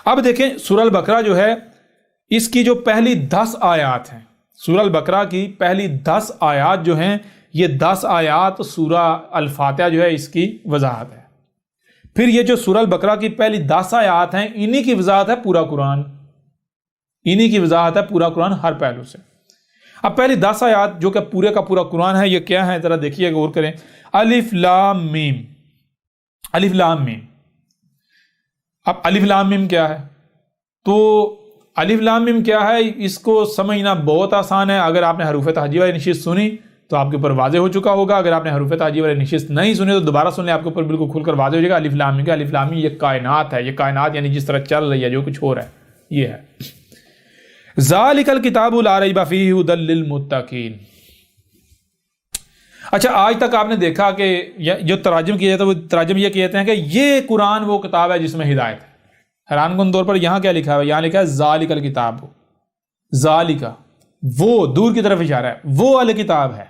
اب دیکھیں سورہ البقرہ جو ہے اس کی جو پہلی 10 آیات ہیں، سورہ البقرہ کی پہلی 10 آیات جو ہیں، یہ 10 آیات سورہ الفاتحہ جو ہے اس کی وضاحت ہے۔ پھر یہ جو سورہ البقرہ کی پہلی 10 آیات ہیں، انہی کی وضاحت ہے پورا قرآن، انہی کی وضاحت ہے پورا قرآن ہر پہلو سے۔ اب پہلی 10 آیات جو کہ پورے کا پورا قرآن ہے، یہ کیا ہے ذرا دیکھیے، غور کریں۔ الف لام میم، الف لام میم۔ اب الف لام میم کیا ہے؟ تو الف لام میم کیا ہے اس کو سمجھنا بہت آسان ہے۔ اگر آپ نے حروف تہجی والی نشست سنی تو آپ کے اوپر واضح ہو چکا ہوگا، اگر آپ نے حروف تہجی والی نشست نہیں سنی تو دوبارہ سن لیں، آپ کے اوپر بالکل کھل کر واضح ہو جائے گا۔ الف لام میم کا الف لام میم یہ کائنات ہے، یہ کائنات یعنی جس طرح چل رہی ہے، جو کچھ ہو رہا ہے یہ ہے۔ ذالک الکتاب لا ریب فیہ ھدی للمتقین۔ اچھا، آج تک آپ نے دیکھا کہ جو تراجم کیا جاتا ہے وہ تراجم یہ کہتے ہیں کہ یہ قرآن وہ کتاب ہے جس میں ہدایت ہے۔ حیران کن طور پر یہاں کیا لکھا ہے؟ یہاں لکھا ہے ذالک الکتاب، ذالک وہ دور کی طرف اشارہ ہے، وہ الکتاب ہے۔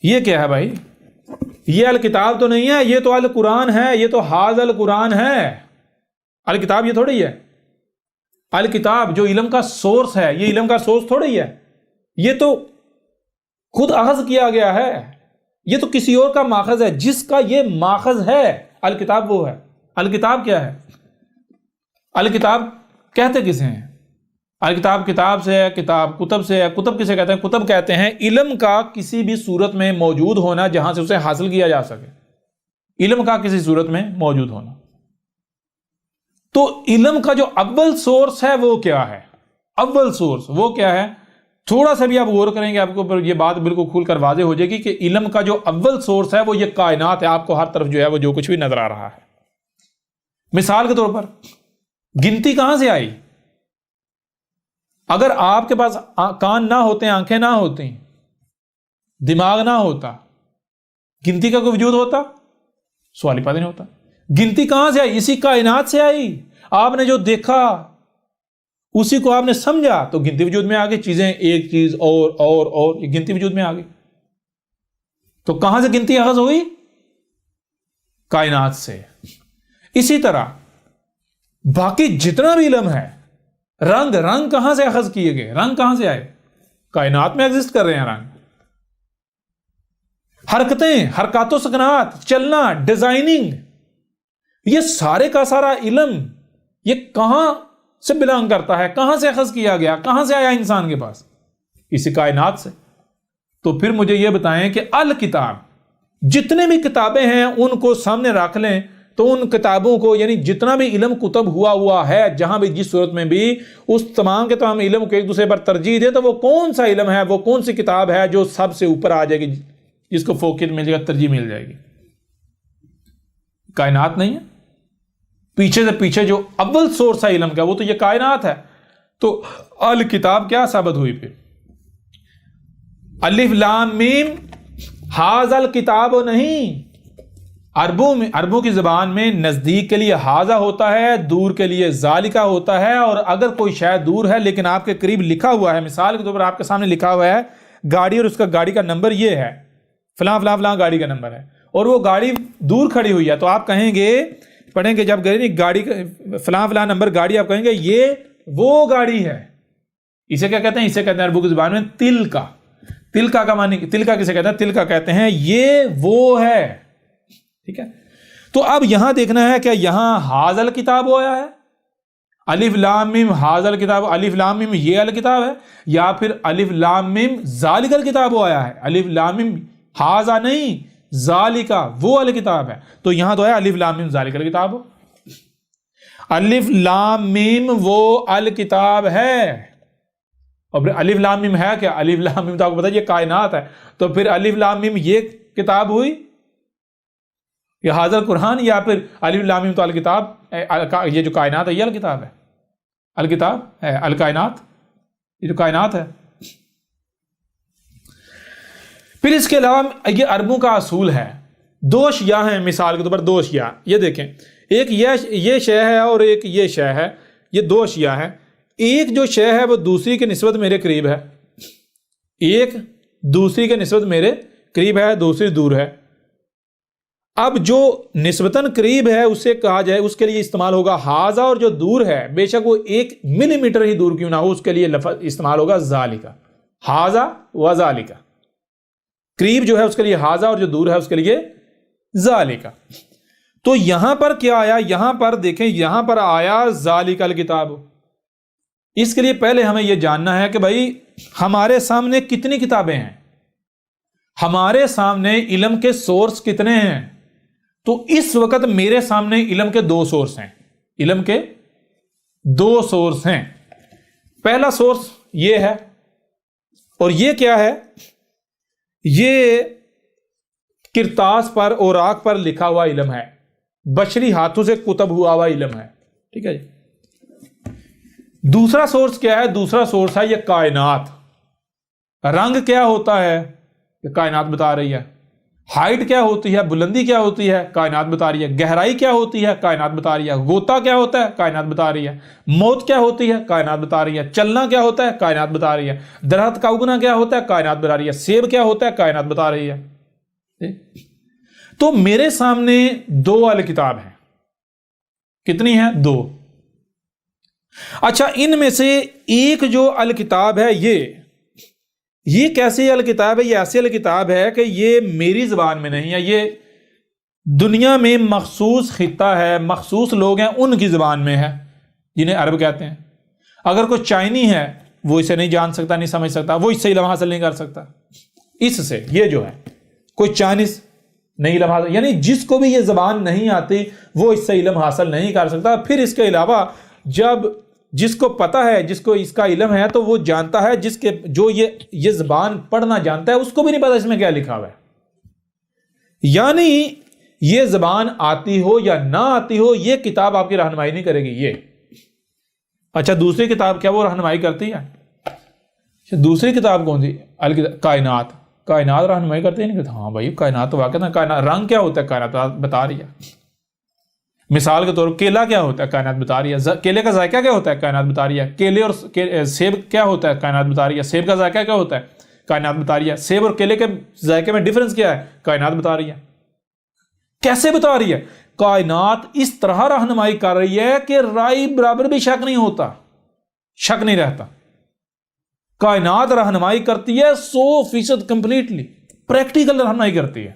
یہ کیا ہے بھائی؟ یہ الکتاب تو نہیں ہے، یہ تو القرآن ہے، یہ تو ھذا القرآن ہے۔ الکتاب یہ تھوڑی ہے، الکتاب جو علم کا سورس ہے، یہ علم کا سورس تھوڑی ہے، یہ تو خود اخذ کیا گیا ہے، یہ تو کسی اور کا ماخذ ہے، جس کا یہ ماخذ ہے الکتاب وہ ہے۔ الکتاب کیا ہے؟ الکتاب کہتے کسے ہیں؟ الکتاب کتاب سے ہے، کتاب کتب سے ہے۔ کتب کسے کہتے ہیں؟ کتب کہتے ہیں علم کا کسی بھی صورت میں موجود ہونا جہاں سے اسے حاصل کیا جا سکے، علم کا کسی صورت میں موجود ہونا۔ تو علم کا جو اول سورس ہے وہ کیا ہے؟ اول سورس وہ کیا ہے؟ تھوڑا سا بھی آپ غور کریں گے آپ کو اوپر یہ بات بالکل کھل کر واضح ہو جائے گی کہ علم کا جو اول سورس ہے وہ یہ کائنات ہے۔ آپ کو ہر طرف جو ہے وہ جو کچھ بھی نظر آ رہا ہے۔ مثال کے طور پر گنتی کہاں سے آئی؟ اگر آپ کے پاس کان نہ ہوتے، آنکھیں نہ ہوتی، دماغ نہ ہوتا، گنتی کا کوئی وجود ہوتا؟ سوال ہی پیدا نہیں ہوتا۔ گنتی کہاں سے آئی؟ اسی کائنات سے آئی۔ آپ نے جو دیکھا اسی کو آپ نے سمجھا تو گنتی وجود میں آ گئی، چیزیں ایک چیز اور یہ گنتی وجود میں آ گئی۔ تو کہاں سے گنتی اخذ ہوئی؟ کائنات سے۔ اسی طرح باقی جتنا بھی علم ہے، رنگ کہاں سے اخذ کیے گئے؟ رنگ کہاں سے آئے؟ کائنات میں ایگزسٹ کر رہے ہیں رنگ۔ حرکتیں، حرکات و سکنات، چلنا، ڈیزائننگ، یہ سارے کا سارا علم یہ کہاں سے بلانگ کرتا ہے؟ کہاں سے اخذ کیا گیا؟ کہاں سے آیا انسان کے پاس؟ اسی کائنات سے۔ تو پھر مجھے یہ بتائیں کہ الکتاب، جتنے بھی کتابیں ہیں ان کو سامنے رکھ لیں تو ان کتابوں کو یعنی جتنا بھی علم کتب ہوا ہے، جہاں بھی جس صورت میں بھی، اس تمام کے تمام علم کو ایک دوسرے پر ترجیح دے تو وہ کون سا علم ہے، وہ کون سی کتاب ہے جو سب سے اوپر آ جائے گی، جس کو فوقیت مل جائے گا، ترجیح مل جائے گی؟ کائنات نہیں ہے؟ پیچھے سے پیچھے جو اول سورس ہے علم کا وہ تو یہ کائنات ہے۔ تو الکتاب کیا ثابت ہوئی؟ پھر الف لام میم ھذا الکتاب نہیں، عربوں کی زبان میں نزدیک کے لیے ھذا ہوتا ہے، دور کے لیے ذالکا ہوتا ہے، اور اگر کوئی شاید دور ہے لیکن آپ کے قریب لکھا ہوا ہے، مثال کے طور پر آپ کے سامنے لکھا ہوا ہے گاڑی، اور اس کا گاڑی کا نمبر یہ ہے، فلاں فلاں فلاں گاڑی کا نمبر ہے، اور وہ گاڑی دور کھڑی ہوئی ہے، تو آپ کہیں گے، پڑھیں گے جب گاڑی فلاں فلاں نمبر گاڑی، آپ کہیں گے یہ وہ گاڑی ہے۔ اسے کیا کہتے ہیں؟ اسے کہتے ہیں عربوں کی زبان میں تلکا۔ تلکا کا معنی، تلکا کسے کہتے ہیں؟ تلکا کہتے ہیں یہ وہ ہے۔ ٹھیک ہے، تو اب یہاں دیکھنا ہے کہ یہاں ھذا الکتاب آیا ہے، الف لام میم ھذا الکتاب، الف لام میم یہ الکتاب ہے، یا پھر الف لام میم ذالک الکتاب آیا ہے، الف لام میم ھذا نہیں ذالکا وہ الکتاب ہے۔ تو یہاں تو ہے الف لام میم ذالک الکتاب، الف لام میم وہ الکتاب ہے۔ اور پھر الف لام میم ہے کیا؟ الف لام میم تو آپ کو پتا یہ کائنات ہے، تو پھر الف لام میم یہ کتاب ہوئی یا ھذا القرآن، یا پھر الف لام میم تو الکتاب، یہ جو کائنات ہے یہ الکتاب ہے، الکتاب ہے الکائنات، یہ جو کائنات ہے۔ پھر اس کے علاوہ یہ عربوں کا اصول ہے، دو شیعہ ہیں، مثال کے طور پر دو شیعہ، یہ دیکھیں، ایک یہ شے ہے اور ایک یہ شے ہے، یہ دو شیعہ ہیں، ایک جو شے ہے وہ دوسری کے نسبت میرے قریب ہے، ایک دوسری کے نسبت میرے قریب ہے، دوسری دور ہے۔ اب جو نسبتاً قریب ہے اسے کہا جائے، اس کے لیے استعمال ہوگا ہاذا، اور جو دور ہے بے شک وہ 1 ملی میٹر ہی دور کیوں نہ ہو، اس کے لیے لفظ استعمال ہوگا ذالکا، ہاذا و ذالکا۔ قریب جو ہے اس کے لیے ہاذا، اور جو دور ہے اس کے لیے ذالکا۔ تو یہاں پر کیا آیا؟ یہاں پر دیکھیں، یہاں پر آیا ذالک الکتاب۔ اس کے لیے پہلے ہمیں یہ جاننا ہے کہ بھائی ہمارے سامنے کتنی کتابیں ہیں، ہمارے سامنے علم کے سورس کتنے ہیں؟ تو اس وقت میرے سامنے علم کے 2 سورس ہیں، علم کے 2 سورس ہیں۔ پہلا سورس یہ ہے، اور یہ کیا ہے؟ یہ کرتاس پر، اوراق پر لکھا ہوا علم ہے، بشری ہاتھوں سے کتب ہوا ہوا علم ہے، ٹھیک ہے جی۔ دوسرا سورس کیا ہے؟ دوسرا سورس ہے یہ کائنات۔ رنگ کیا ہوتا ہے؟ یہ کائنات بتا رہی ہے۔ ہائٹ کیا ہوتی ہے، بلندی کیا ہوتی ہے، کائنات بتا رہی ہے۔ گہرائی کیا ہوتی ہے، کائنات بتا رہی ہے۔ غوطہ کیا ہوتا ہے، کائنات بتا رہی ہے۔ موت کیا ہوتی ہے، کائنات بتا رہی ہے۔ چلنا کیا ہوتا ہے، کائنات بتا رہی ہے۔ درخت کا اگنا کیا ہوتا ہے، کائنات بتا رہی ہے۔ سیب کیا ہوتا ہے، کائنات بتا رہی ہے۔ تو میرے سامنے 2 الکتاب ہیں، کتنی ہیں؟ 2۔ اچھا، ان میں سے ایک جو الکتاب ہے یہ کیسی الکتاب ہے؟ یہ ایسی الکتاب ہے کہ یہ میری زبان میں نہیں ہے، یہ دنیا میں مخصوص خطہ ہے، مخصوص لوگ ہیں ان کی زبان میں ہے، جنہیں عرب کہتے ہیں۔ اگر کوئی چائنی ہے وہ اسے نہیں جان سکتا، نہیں سمجھ سکتا، وہ اس سے علم حاصل نہیں کر سکتا۔ اس سے یہ جو ہے کوئی چائنیز نہیں علم حاصل، یعنی جس کو بھی یہ زبان نہیں آتی وہ اس سے علم حاصل نہیں کر سکتا۔ پھر اس کے علاوہ جب جس کو پتا ہے، جس کو اس کا علم ہے، تو وہ جانتا ہے، جو یہ زبان پڑھنا جانتا ہے اس کو بھی نہیں پتا اس میں کیا لکھا ہوا ہے۔ یعنی یہ زبان آتی ہو یا نہ آتی ہو، یہ کتاب آپ کی رہنمائی نہیں کرے گی یہ۔ اچھا، دوسری کتاب کیا وہ رہنمائی کرتی ہے؟ دوسری کتاب کون سی؟ کائنات۔ کائنات رہنمائی کرتی ہے؟ نہیں کہتے ہاں بھائی کائنات تو واقعہ کائنات۔ رنگ کیا ہوتا ہے، کائنات بتا رہی ہے۔ مثال کے طور پر کیلا کیا ہوتا ہے، کائنات بتا رہی ہے۔ کیلے کا ذائقہ کیا ہوتا ہے، کائنات بتا رہی ہے۔ کیلے اور سیب کیا ہوتا ہے، کائنات بتا رہی ہے۔ سیب کا ذائقہ کیا ہوتا ہے، کائنات بتا رہی ہے۔ سیب اور کیلے کے ذائقے میں ڈیفرنس کیا ہے، کائنات بتا رہی ہے۔ کیسے بتا رہی ہے؟ کائنات اس طرح رہنمائی کر رہی ہے کہ رائی برابر بھی شک نہیں ہوتا، شک نہیں رہتا۔ کائنات رہنمائی کرتی ہے 100% کمپلیٹلی، پریکٹیکل رہنمائی کرتی ہے۔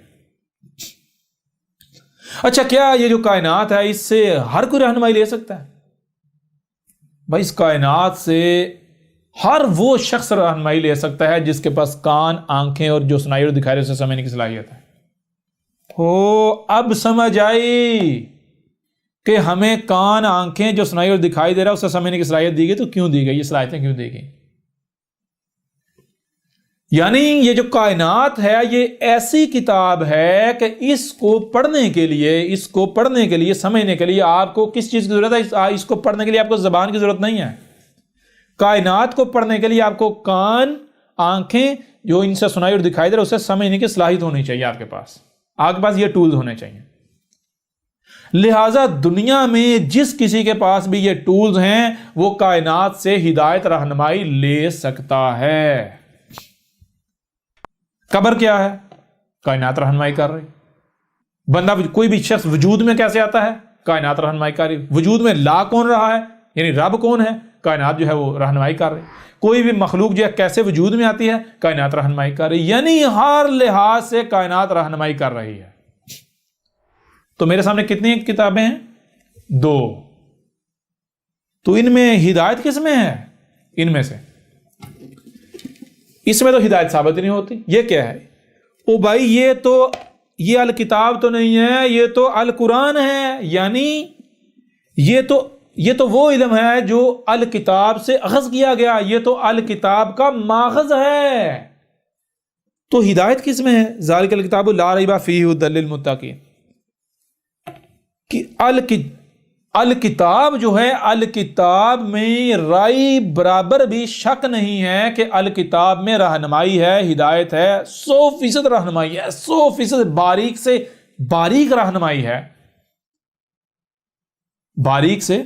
اچھا، کیا یہ جو کائنات ہے اس سے ہر کوئی رہنمائی لے سکتا ہے؟ بھائی اس کائنات سے ہر وہ شخص رہنمائی لے سکتا ہے جس کے پاس کان، آنکھیں اور جو سنائی اور دکھائی اسے سمجھنے کی صلاحیت ہے۔ اب سمجھ آئی کہ ہمیں کان، آنکھیں جو سنائی اور دکھائی دے رہا ہے اسے سمجھنے کی صلاحیت دی گئی، تو کیوں دی گئی یہ صلاحیتیں، کیوں دی گئی؟ یعنی یہ جو کائنات ہے یہ ایسی کتاب ہے کہ اس کو پڑھنے کے لیے سمجھنے کے لیے آپ کو کس چیز کی ضرورت ہے؟ اس کو پڑھنے کے لیے آپ کو زبان کی ضرورت نہیں ہے۔ کائنات کو پڑھنے کے لیے آپ کو کان، آنکھیں جو ان سے سنائی اور دکھائی دے رہا ہے اسے سمجھنے کی صلاحیت ہونی چاہیے، آپ کے پاس یہ ٹولز ہونے چاہیے۔ لہذا دنیا میں جس کسی کے پاس بھی یہ ٹولز ہیں وہ کائنات سے ہدایت رہنمائی لے سکتا ہے۔ قبر کیا ہے؟ کائنات رہنمائی کر رہی۔ بندہ کوئی بھی شخص وجود میں کیسے آتا ہے؟ کائنات رہنمائی کر رہی۔ وجود میں لا کون رہا ہے، یعنی رب کون ہے؟ کائنات جو ہے وہ رہنمائی کر رہی۔ کوئی بھی مخلوق جو ہے کیسے وجود میں آتی ہے؟ کائنات رہنمائی کر رہی۔ یعنی ہر لحاظ سے کائنات رہنمائی کر رہی ہے۔ تو میرے سامنے کتنی کتابیں ہیں؟ 2۔ تو ان میں ہدایت کس میں ہے؟ ان میں سے اس میں تو ہدایت ثابت نہیں ہوتی۔ یہ کیا ہے؟ او بھائی یہ الکتاب تو نہیں ہے، یہ تو القرآن ہے۔ یعنی یہ تو وہ علم ہے جو الکتاب سے اخذ کیا گیا، یہ تو الکتاب کا ماخذ ہے۔ تو ہدایت کس میں ہے؟ ذالک الکتاب لا ریب فیہ ھدی للمتقین۔ کہ الکتاب جو ہے، الکتاب میں رائی برابر بھی شک نہیں ہے کہ الکتاب میں رہنمائی ہے، ہدایت ہے، 100% رہنمائی ہے، 100% باریک سے باریک رہنمائی ہے، باریک سے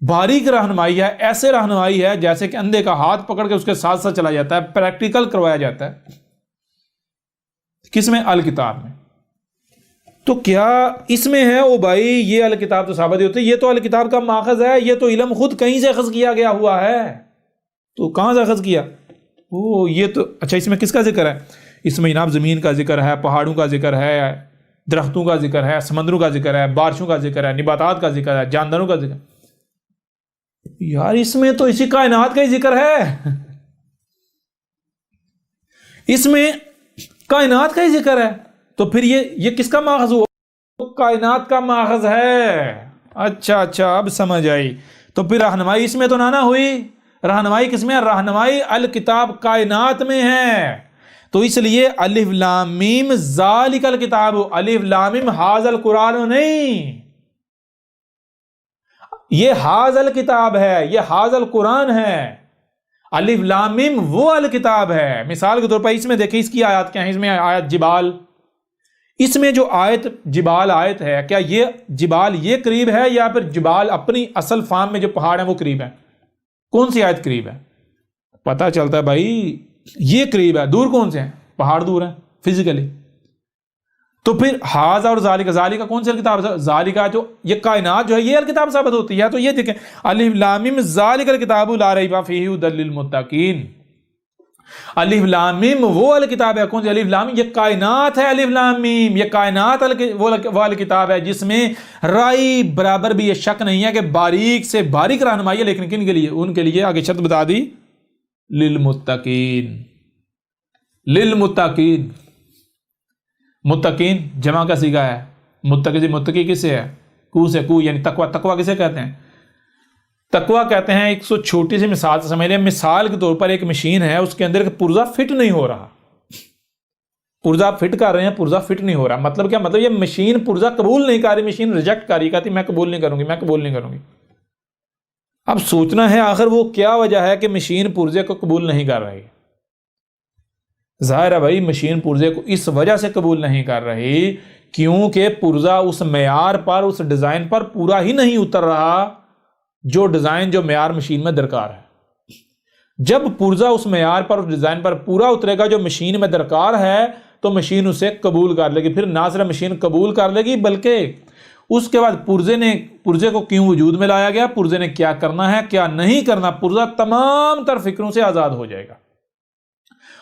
باریک رہنمائی ہے۔ ایسے رہنمائی ہے جیسے کہ اندھے کا ہاتھ پکڑ کے اس کے ساتھ ساتھ چلا جاتا ہے، پریکٹیکل کروایا جاتا ہے۔ کس میں؟ الکتاب میں۔ تو کیا اس میں ہے او بھائی یہ الکتاب تو ثابت ہوتے، یہ تو الکتاب کا ماخذ ہے، یہ تو علم خود کہیں سے اخذ کیا گیا ہوا ہے، تو کہاں سے اخذ کیا؟ یہ تو اچھا اس میں کس کا ذکر ہے؟ اس میں جناب زمین کا ذکر ہے، پہاڑوں کا ذکر ہے، درختوں کا ذکر ہے، سمندروں کا ذکر ہے، بارشوں کا ذکر ہے، نباتات کا ذکر ہے، جانداروں کا ذکر ہے۔ یار اس میں تو اسی کائنات کا ہی ذکر ہے، اس میں کائنات کا ہی ذکر ہے، تو پھر یہ کس کا ماخذ ہوا؟ کائنات کا ماخذ ہے۔ اچھا اب سمجھ آئی، تو پھر رہنمائی اس میں تو نہ ہوئی، رہنمائی کس میں ہے؟ رہنمائی الکتاب کائنات میں ہے، تو اس لیے الف لام میم ذالک الکتاب، الف لام میم ھذا القرآن نہیں، یہ ھذا الکتاب ہے، یہ ھذا القرآن ہے، الف لام میم وہ الکتاب ہے۔ مثال کے طور پر اس میں دیکھیں اس کی آیات کیا ہیں، اس میں آیت جبال، اس میں جو آیت جبال آیت ہے، کیا یہ جبال یہ قریب ہے یا پھر جبال اپنی اصل فارم میں جو پہاڑ ہیں وہ قریب ہے؟ کون سی آیت قریب ہے؟ پتہ چلتا ہے بھائی یہ قریب ہے، دور کون سے ہیں؟ پہاڑ دور ہیں فزیکلی۔ تو پھر ھذا اور ذالک کون سی کتاب؟ ذالک جو یہ کائنات جو ہے یہ الکتاب ثابت ہوتی ہے، تو یہ دیکھیں الف لام میم ذالک الکتاب لا ریب فیہ ھدی للمتقین، الف لام میم وہ الکتاب ہے، کون سی؟ الف لام یہ کائنات ہے، الف لام میم یہ کائنات وہ الکتاب ہے جس میں رائی برابر بھی یہ شک نہیں ہے کہ باریک سے باریک رہنمائی ہے، لیکن کن کے لیے؟ ان کے لیے آگے شرط بتا دی، للمتقین، للمتقین، متقین جمع کا صیغہ ہے، متقی کس سے ہے؟ کو سے، کو یعنی تقوی، تقوی کسے کہتے ہیں؟ تقوی کہتے ہیں، ایک سو چھوٹی سی مثال سے سمجھ لیں، مثال کے طور پر ایک مشین ہے، اس کے اندر ایک پرزہ فٹ نہیں ہو رہا، پرزہ فٹ کر رہے ہیں، پرزہ فٹ نہیں ہو رہا، مطلب کیا؟ مطلب یہ مشین پرزہ قبول نہیں کر رہی، مشین ریجیکٹ کر رہی، کہتی میں قبول نہیں کروں گی، میں قبول نہیں کروں گی۔ اب سوچنا ہے آخر وہ کیا وجہ ہے کہ مشین پرزے کو قبول نہیں کر رہی؟ ظاہر ہے بھائی مشین پرزے کو اس وجہ سے قبول نہیں کر رہی کیونکہ پرزہ اس معیار پر، اس ڈیزائن پر پورا ہی نہیں اتر رہا جو ڈیزائن، جو معیار مشین میں درکار ہے۔ جب پرزہ اس معیار پر، اس ڈیزائن پر پورا اترے گا جو مشین میں درکار ہے، تو مشین اسے قبول کر لے گی۔ پھر نہ صرف مشین قبول کر لے گی بلکہ اس کے بعد پرزے کو کیوں وجود میں لایا گیا، پرزے نے کیا کرنا ہے کیا نہیں کرنا، پرزہ تمام تر فکروں سے آزاد ہو جائے گا۔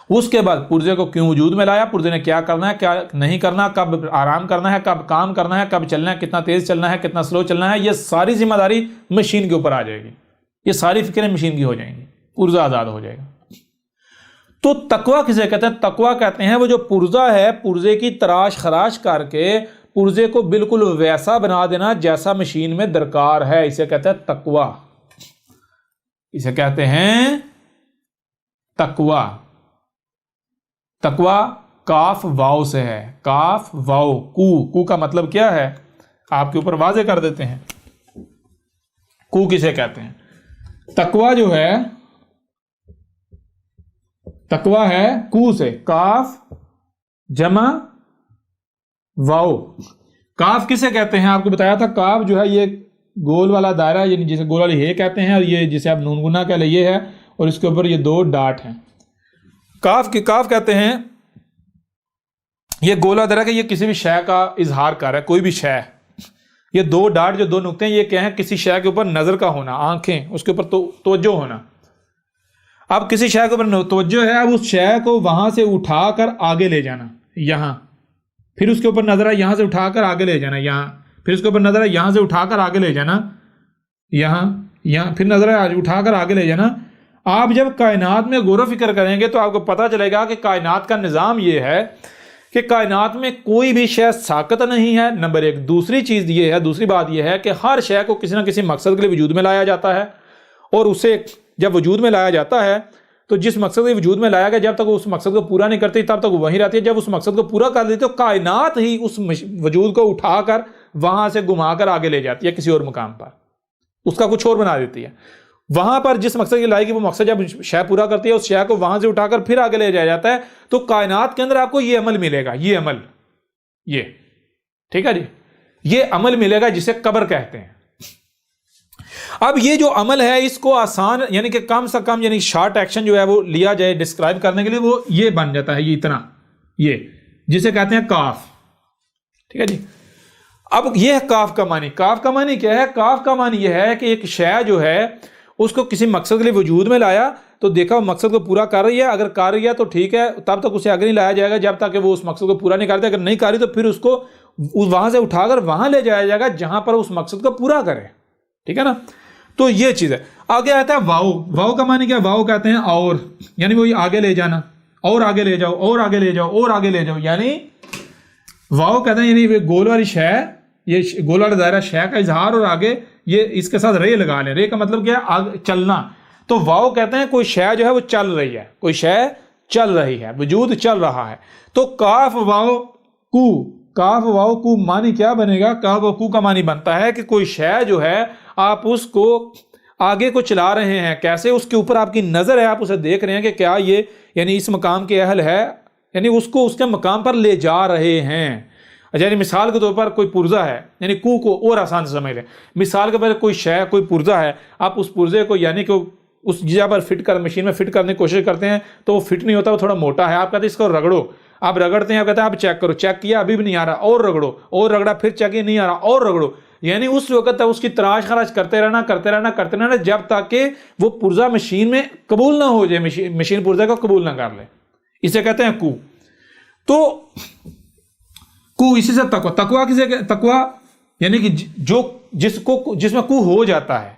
اس کے بعد پرزے کو کیوں وجود میں لایا، پرزے نے کیا کرنا ہے کیا نہیں کرنا، کب آرام کرنا ہے، کب کام کرنا ہے، کب چلنا ہے، کتنا تیز چلنا ہے، کتنا سلو چلنا ہے، یہ ساری ذمہ داری مشین کے اوپر آ جائے گی، یہ ساری فکریں مشین کی ہو جائیں گی، پرزہ آزاد ہو جائے گا۔ تو تقوی کسے کہتے ہیں؟ تقوی کہتے ہیں وہ جو پرزہ ہے، پرزے کی تراش خراش کر کے پرزے کو بالکل ویسا بنا دینا جیسا مشین میں درکار ہے، اسے کہتے ہیں تقوی، اسے کہتے ہیں تقوی۔ تقوی کاف واو سے ہے، کاف واو، کو کا مطلب کیا ہے آپ کے اوپر واضح کر دیتے ہیں۔ کو کسے کہتے ہیں؟ تقوی جو ہے، تقوی ہے کو سے، کاف جمع واو۔ کاف کسے کہتے ہیں؟ آپ کو بتایا تھا کاف جو ہے یہ گول والا دائرہ، یعنی جسے گول والی ہے کہتے ہیں، اور یہ جسے آپ نون گنا کہہ لیں یہ ہے، اور اس کے اوپر یہ دو ڈاٹ ہیں۔ کاف کہتے ہیں یہ گولا دائرہ کہ یہ کسی بھی شے کا اظہار کر رہا ہے، کوئی بھی شے، یہ دو ڈاٹ جو دو نقطے ہیں یہ کیا ہیں؟ کسی شے کے اوپر نظر کا ہونا، آنکھیں اس کے اوپر توجہ ہونا۔ اب کسی شے کے اوپر توجہ ہے، اب اس شے کو وہاں سے اٹھا کر آگے لے جانا، یہاں، پھر اس کے اوپر نظر ہے یہاں سے اٹھا کر آگے لے جانا، یہاں، پھر اس کے اوپر نظر ہے یہاں سے اٹھا کر آگے لے جانا، یہاں پھر نظر ہے اٹھا کر آگے لے جانا۔ آپ جب کائنات میں غور و فکر کریں گے تو آپ کو پتہ چلے گا کہ کائنات کا نظام یہ ہے کہ کائنات میں کوئی بھی شے ساکت نہیں ہے، نمبر ایک۔ دوسری چیز یہ ہے، دوسری بات یہ ہے کہ ہر شے کو کسی نہ کسی مقصد کے لیے وجود میں لایا جاتا ہے، اور اسے جب وجود میں لایا جاتا ہے تو جس مقصد کے وجود میں لایا گیا جب تک وہ اس مقصد کو پورا نہیں کرتی تب تک وہ وہیں رہتی ہے، جب اس مقصد کو پورا کر دیتی ہے تو کائنات ہی اس وجود کو اٹھا کر وہاں سے گھما کر آگے لے جاتی ہے کسی اور مقام پر، اس کا کچھ اور بنا دیتی ہے۔ وہاں پر جس مقصد کی لائے گی وہ مقصد جب شے پورا کرتی ہے اس شے کو وہاں سے اٹھا کر پھر آگے لے جایا جاتا ہے۔ تو کائنات کے اندر آپ کو یہ عمل ملے گا، یہ عمل، یہ ٹھیک ہے جی، یہ عمل ملے گا جسے قبر کہتے ہیں۔ اب یہ جو عمل ہے اس کو آسان یعنی کہ کم سے کم یعنی شارٹ ایکشن جو ہے وہ لیا جائے ڈسکرائب کرنے کے لیے، وہ یہ بن جاتا ہے، یہ اتنا، یہ جسے کہتے ہیں کاف۔ ٹھیک ہے جی. اب یہ ہے کاف کا معنی. کاف کا معنی کیا ہے؟ کاف کا معنی یہ ہے کہ ایک شے جو ہے اس کو کسی مقصد کے لیے وجود میں لایا تو دیکھا وہ مقصد کو پورا کر رہی ہے. اگر کر رہی ہے تو ٹھیک ہے, تب تک اسے آگے نہیں لایا جائے گا جب تک کہ وہ اس مقصد کو پورا نہیں کرتے. اگر نہیں کر رہی تو پھر اس کو وہاں سے اٹھا کر وہاں لے جایا جائے گا جہاں پر اس مقصد کو پورا کرے. ٹھیک ہے نا. تو یہ چیز ہے. آگے آتا ہے واؤ. واؤ کا معنی کیا؟ واؤ کہتے ہیں اور, یعنی وہی آگے لے جانا, اور آگے لے جاؤ, اور آگے لے جاؤ, اور آگے لے جاؤ. یعنی واؤ کہتے ہیں یعنی گول والی شے, یہ گول والا دائرہ شے کا اظہار, اور آگے یہ اس کے ساتھ رے لگا لیں. رے کا مطلب کیا ہے؟ چلنا. تو واؤ کہتے ہیں کوئی شے جو ہے وہ چل رہی ہے, کوئی شے چل رہی ہے, وجود چل رہا ہے. تو کاف واؤ کو, کاف واؤ کو معنی کیا بنے گا؟ کاف واؤ کو کا معنی بنتا ہے کہ کوئی شے جو ہے آپ اس کو آگے کو چلا رہے ہیں. کیسے؟ اس کے اوپر آپ کی نظر ہے, آپ اسے دیکھ رہے ہیں کہ کیا یہ یعنی اس مقام کے اہل ہے, یعنی اس کو اس کے مقام پر لے جا رہے ہیں. یعنی مثال کے طور پر کوئی پرزہ ہے, یعنی کو اور آسان سے سمجھ لیں. مثال کے طور پر کوئی شے, کوئی پرزہ ہے, آپ اس پرزے کو یعنی کہ اس جگہ پر فٹ کر مشین میں فٹ کرنے کی کوشش کرتے ہیں تو وہ فٹ نہیں ہوتا, وہ تھوڑا موٹا ہے. آپ کہتے ہیں اس کو رگڑو, آپ رگڑتے ہیں, آپ کہتے ہیں آپ چیک کرو, چیک کیا ابھی بھی نہیں آ رہا, اور رگڑو, اور رگڑا, پھر چیک کیا نہیں آ رہا, اور رگڑو. یعنی اس وقت تک اس کی تراش خراش کرتے رہنا, کرتے رہنا, کرتے رہنا, جب تک کہ وہ پرزہ مشین میں قبول نہ ہو جائے, مشین پرزے کو قبول نہ کر لے. اسے کہتے ہیں کو. تو کو اسی سے تقوی. تقوی کسے؟ تقوی یعنی کہ جس میں کو ہو جاتا ہے,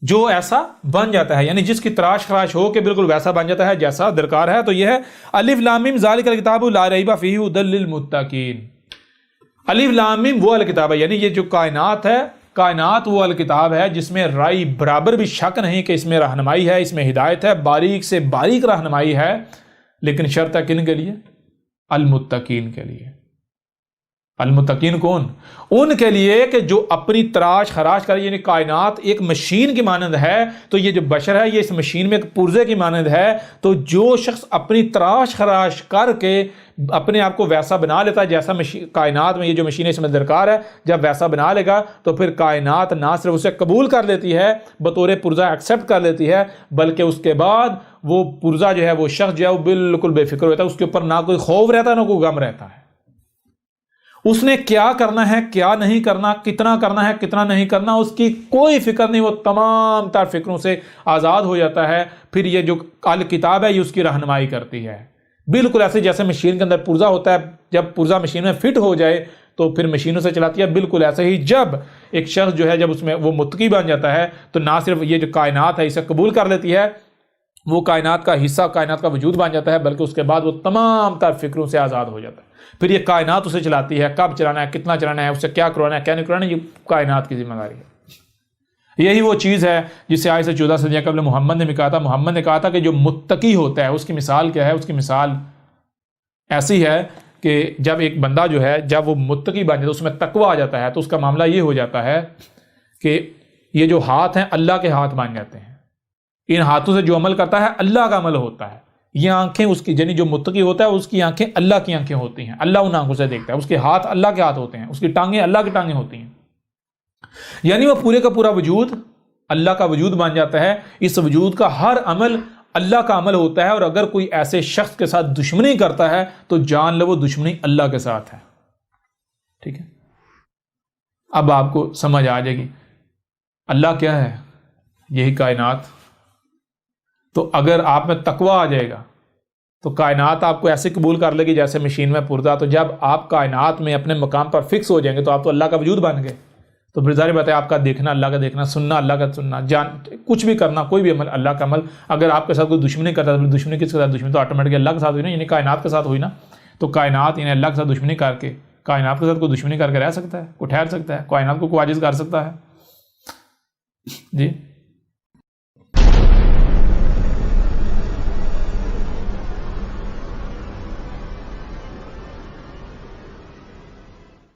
جو ایسا بن جاتا ہے, یعنی جس کی تراش خراش ہو کے بالکل ویسا بن جاتا ہے جیسا درکار ہے. تو یہ ہے الف لام میم ذالک الکتاب لا ریب فیہ ھدی للمتقین. الف لام میم وہ الکتاب ہے, یعنی یہ جو کائنات ہے, کائنات وہ الکتاب ہے جس میں رائی برابر بھی شک نہیں کہ اس میں رہنمائی ہے, اس میں ہدایت ہے, باریک سے باریک رہنمائی ہے. لیکن شرط ہے کن کے لیے؟ المتقین کے لیے. المتقین کون؟ ان کے لیے کہ جو اپنی تراش خراش کرے. یعنی کائنات ایک مشین کی مانند ہے, تو یہ جو بشر ہے یہ اس مشین میں ایک پرزے کی مانند ہے. تو جو شخص اپنی تراش خراش کر کے اپنے آپ کو ویسا بنا لیتا ہے جیسا کائنات میں یہ جو مشین ہے اس میں درکار ہے, جب ویسا بنا لے گا تو پھر کائنات نہ صرف اسے قبول کر لیتی ہے, بطور پرزہ ایکسیپٹ کر لیتی ہے, بلکہ اس کے بعد وہ پرزہ جو ہے, وہ شخص جو ہے وہ بالکل بے فکر ہوتا ہے. اس کے اوپر نہ کوئی خوف رہتا ہے نہ کوئی غم رہتا ہے. اس نے کیا کرنا ہے, کیا نہیں کرنا, کتنا کرنا ہے, کتنا نہیں کرنا, اس کی کوئی فکر نہیں. وہ تمام تر فکروں سے آزاد ہو جاتا ہے. پھر یہ جو الکتاب ہے یہ اس کی رہنمائی کرتی ہے. بالکل ایسے جیسے مشین کے اندر پرزہ ہوتا ہے, جب پرزہ مشین میں فٹ ہو جائے تو پھر مشینوں سے چلاتی ہے. بالکل ایسے ہی جب ایک شخص جو ہے جب اس میں وہ متقی بن جاتا ہے تو نہ صرف یہ جو کائنات ہے اسے قبول کر لیتی ہے, وہ کائنات کا حصہ, کائنات کا وجود بن جاتا ہے, بلکہ اس کے بعد وہ تمام تر فکروں سے آزاد ہو جاتا ہے. پھر یہ کائنات اسے چلاتی ہے, کب چلانا ہے, کتنا چلانا ہے, اسے کیا کروانا ہے, کیا نہیں کروانا ہے, یہ کائنات کی ذمہ داری ہے. یہی وہ چیز ہے جسے آج سے 14 صدیاں قبل محمد نے بھی کہا تھا. محمد نے کہا تھا کہ جو متقی ہوتا ہے اس کی مثال کیا ہے؟ اس کی مثال ایسی ہے کہ جب ایک بندہ جو ہے جب وہ متقی بن جاتا ہے, اس میں تقوی آ جاتا ہے, تو اس کا معاملہ یہ ہو جاتا ہے کہ یہ جو ہاتھ ہیں اللہ کے ہاتھ بن جاتے ہیں. ان ہاتھوں سے جو عمل کرتا ہے اللہ کا عمل ہوتا ہے. یہ آنکھیں اس کی, یعنی جو متقی ہوتا ہے اس کی آنکھیں اللہ کی آنکھیں ہوتی ہیں, اللہ ان آنکھوں سے دیکھتا ہے. اس کے ہاتھ اللہ کے ہاتھ ہوتے ہیں, اس کی ٹانگیں اللہ کی ٹانگیں ہوتی ہیں. یعنی وہ پورے کا پورا وجود اللہ کا وجود بن جاتا ہے. اس وجود کا ہر عمل اللہ کا عمل ہوتا ہے. اور اگر کوئی ایسے شخص کے ساتھ دشمنی کرتا ہے تو جان لو وہ دشمنی اللہ کے ساتھ ہے. ٹھیک ہے, اب آپ کو سمجھ آ جائے گی اللہ کیا ہے, یہی کائنات. تو اگر آپ میں تقوی آ جائے گا تو کائنات آپ کو ایسے قبول کر لے گی جیسے مشین میں پرزہ. تو جب آپ کائنات میں اپنے مقام پر فکس ہو جائیں گے تو آپ تو اللہ کا وجود بن گئے. تو پھر ظاہر بات ہے آپ کا دیکھنا اللہ کا دیکھنا, سننا اللہ کا سننا, کچھ بھی کرنا, کوئی بھی عمل اللہ کا عمل. اگر آپ کے ساتھ کوئی دشمنی کرتا ہے تو دشمنی کس کے ساتھ؟ دشمنی تو آٹومیٹکلی اللہ کے ساتھ ہوئی نا, یعنی کائنات کے ساتھ ہوئی نا. تو کائنات یعنی اللہ کے ساتھ دشمنی کر کے, کائنات کے ساتھ کوئی دشمنی کر کے رہ سکتا ہے, کوئی ٹھہر سکتا ہے, کائنات کو عاجز کر سکتا ہے؟ جی